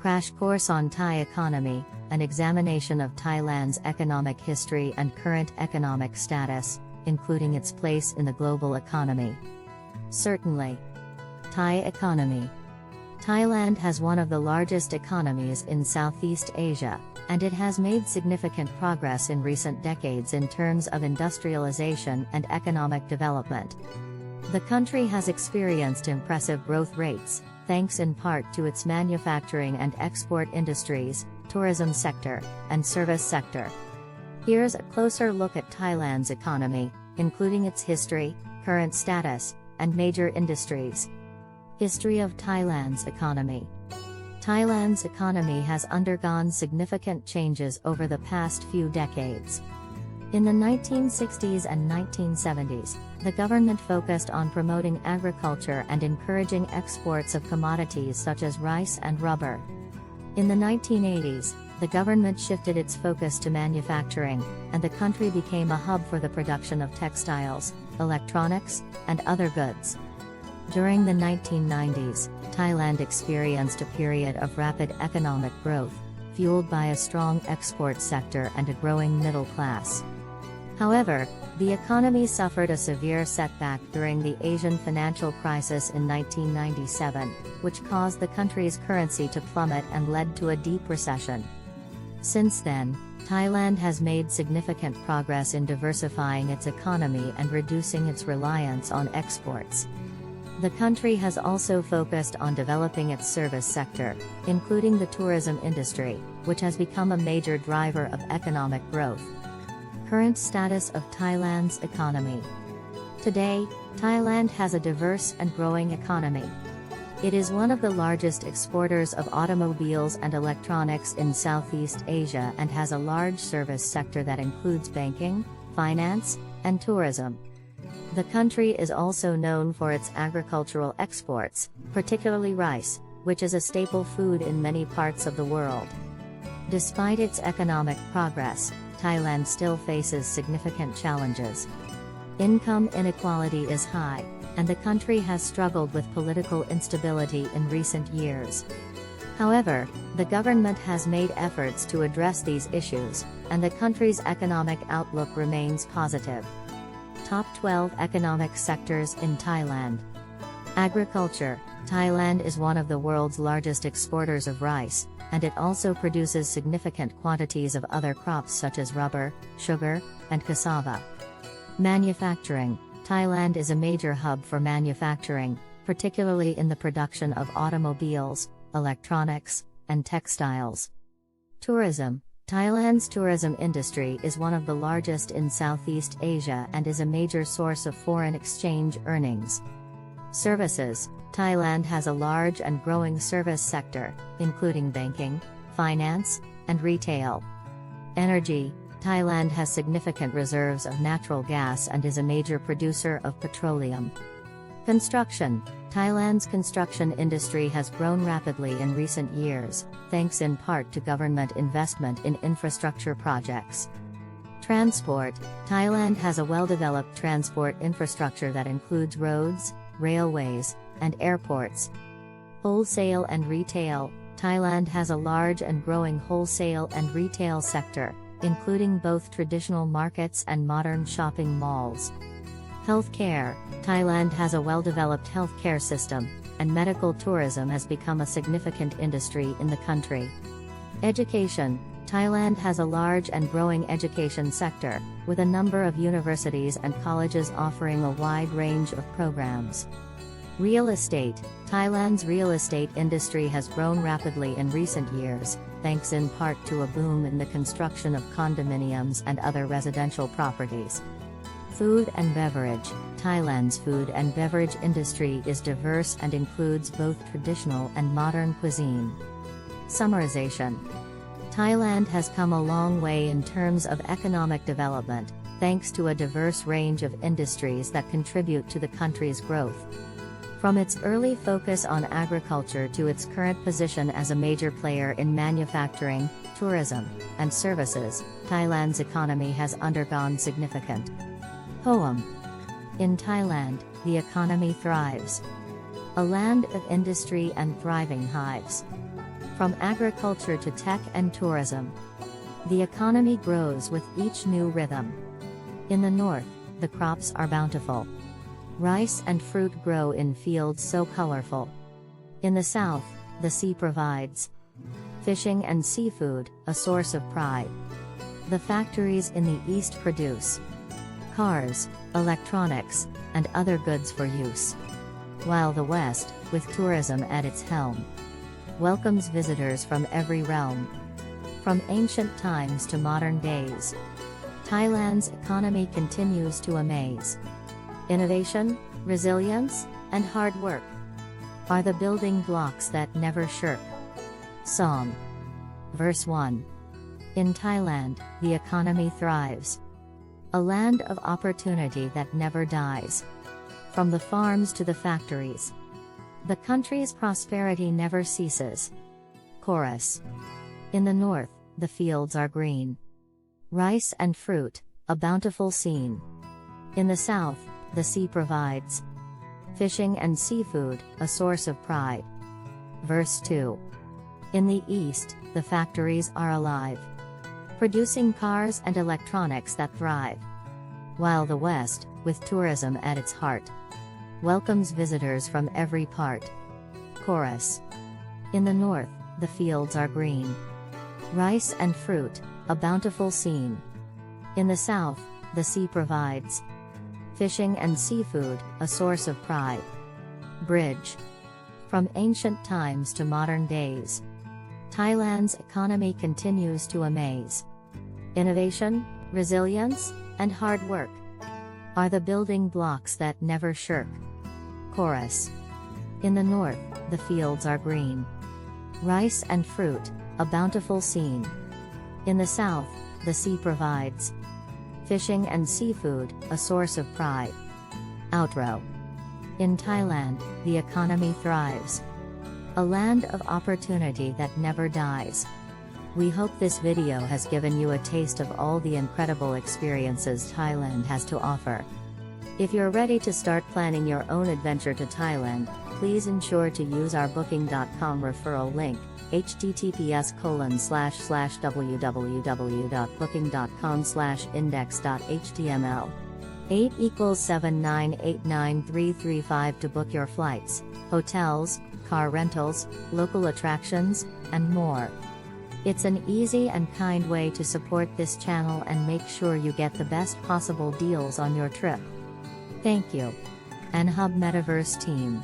Crash Course on Thai Economy, an examination of Thailand's economic history and current economic status, including its place in the global economy. Certainly. Thai economy. Thailand has one of the largest economies in Southeast Asia, and it has made significant progress in recent decades in terms of industrialization and economic development. The country has experienced impressive growth rates, thanks in part to its manufacturing and export industries, tourism sector, and service sector. Here's a closer look at Thailand's economy, including its history, current status, and major industries. History of Thailand's economy. Thailand's economy has undergone significant changes over the past few decades. In the 1960s and 1970s, the government focused on promoting agriculture and encouraging exports of commodities such as rice and rubber. In the 1980s, the government shifted its focus to manufacturing, and the country became a hub for the production of textiles, electronics, and other goods. During the 1990s, Thailand experienced a period of rapid economic growth, fueled by a strong export sector and a growing middle class. However, the economy suffered a severe setback during the Asian financial crisis in 1997, which caused the country's currency to plummet and led to a deep recession. Since then, Thailand has made significant progress in diversifying its economy and reducing its reliance on exports. The country has also focused on developing its service sector, including the tourism industry, which has become a major driver of economic growth. Current status of Thailand's economy. Today, Thailand has a diverse and growing economy. It is one of the largest exporters of automobiles and electronics in Southeast Asia and has a large service sector that includes banking, finance, and tourism. The country is also known for its agricultural exports, particularly rice, which is a staple food in many parts of the world. Despite its economic progress, Thailand still faces significant challenges. Income inequality is high, and the country has struggled with political instability in recent years. However, the government has made efforts to address these issues, and the country's economic outlook remains positive. Top 12 economic sectors in Thailand. Agriculture. Thailand is one of the world's largest exporters of rice, and it also produces significant quantities of other crops such as rubber, sugar, and cassava. Manufacturing. Thailand is a major hub for manufacturing, particularly in the production of automobiles, electronics, and textiles. Tourism. Thailand's tourism industry is one of the largest in Southeast Asia and is a major source of foreign exchange earnings. Services. Thailand has a large and growing service sector, including banking, finance, and retail. Energy. Thailand has significant reserves of natural gas and is a major producer of petroleum. Construction. Thailand's construction industry has grown rapidly in recent years, thanks in part to government investment in infrastructure projects. Transport. Thailand has a well-developed transport infrastructure that includes roads, railways, and airports. Wholesale and retail. Thailand has a large and growing wholesale and retail sector, including both traditional markets and modern shopping malls. Healthcare. Thailand has a well-developed healthcare system, and medical tourism has become a significant industry in the country. Education. Thailand has a large and growing education sector, with a number of universities and colleges offering a wide range of programs. Real estate. Thailand's real estate industry has grown rapidly in recent years, thanks in part to a boom in the construction of condominiums and other residential properties. Food and beverage. Thailand's food and beverage industry is diverse and includes both traditional and modern cuisine. Summarization. Thailand has come a long way in terms of economic development, thanks to a diverse range of industries that contribute to the country's growth. From its early focus on agriculture to its current position as a major player in manufacturing, tourism, and services, Thailand's economy has undergone significant Poem. In Thailand, the economy thrives. A land of industry and thriving hives. From agriculture to tech and tourism, the economy grows with each new rhythm. In the north, the crops are bountiful. Rice and fruit grow in fields so colorful. In the south, the sea provides fishing and seafood, a source of pride. The factories in the east produce cars, electronics, and other goods for use. While the west, with tourism at its helm, welcomes visitors from every realm. From ancient times to modern days, Thailand's economy continues to amaze. Innovation, resilience, and hard work are the building blocks that never shirk. Song. Verse 1. In Thailand, the economy thrives. A land of opportunity that never dies. From the farms to the factories, the country's prosperity never ceases. Chorus. In the north, the fields are green. Rice and fruit, a bountiful scene. In the south, the sea provides fishing and seafood, a source of pride. Verse 2. In the east, the factories are alive, producing cars and electronics that thrive. While the west, with tourism at its heart, welcomes visitors from every part. Chorus. In the north, the fields are green. Rice and fruit, a bountiful scene. In the south, the sea provides fishing and seafood, a source of pride. Bridge. From ancient times to modern days, Thailand's economy continues to amaze. Innovation, resilience, and hard work are the building blocks that never shirk. Chorus. In the north, the fields are green. Rice and fruit, a bountiful scene. In the south, the sea provides fishing and seafood, a source of pride. Outro. In Thailand, the economy thrives. A land of opportunity that never dies. We hope this video has given you a taste of all the incredible experiences Thailand has to offer. If you're ready to start planning your own adventure to Thailand, please ensure to use our booking.com referral link, https://www.booking.com/index.html. 8 = 7989335 to book your flights, hotels, car rentals, local attractions, and more. It's an easy and kind way to support this channel and make sure you get the best possible deals on your trip. Thank you. And Hub Metaverse team.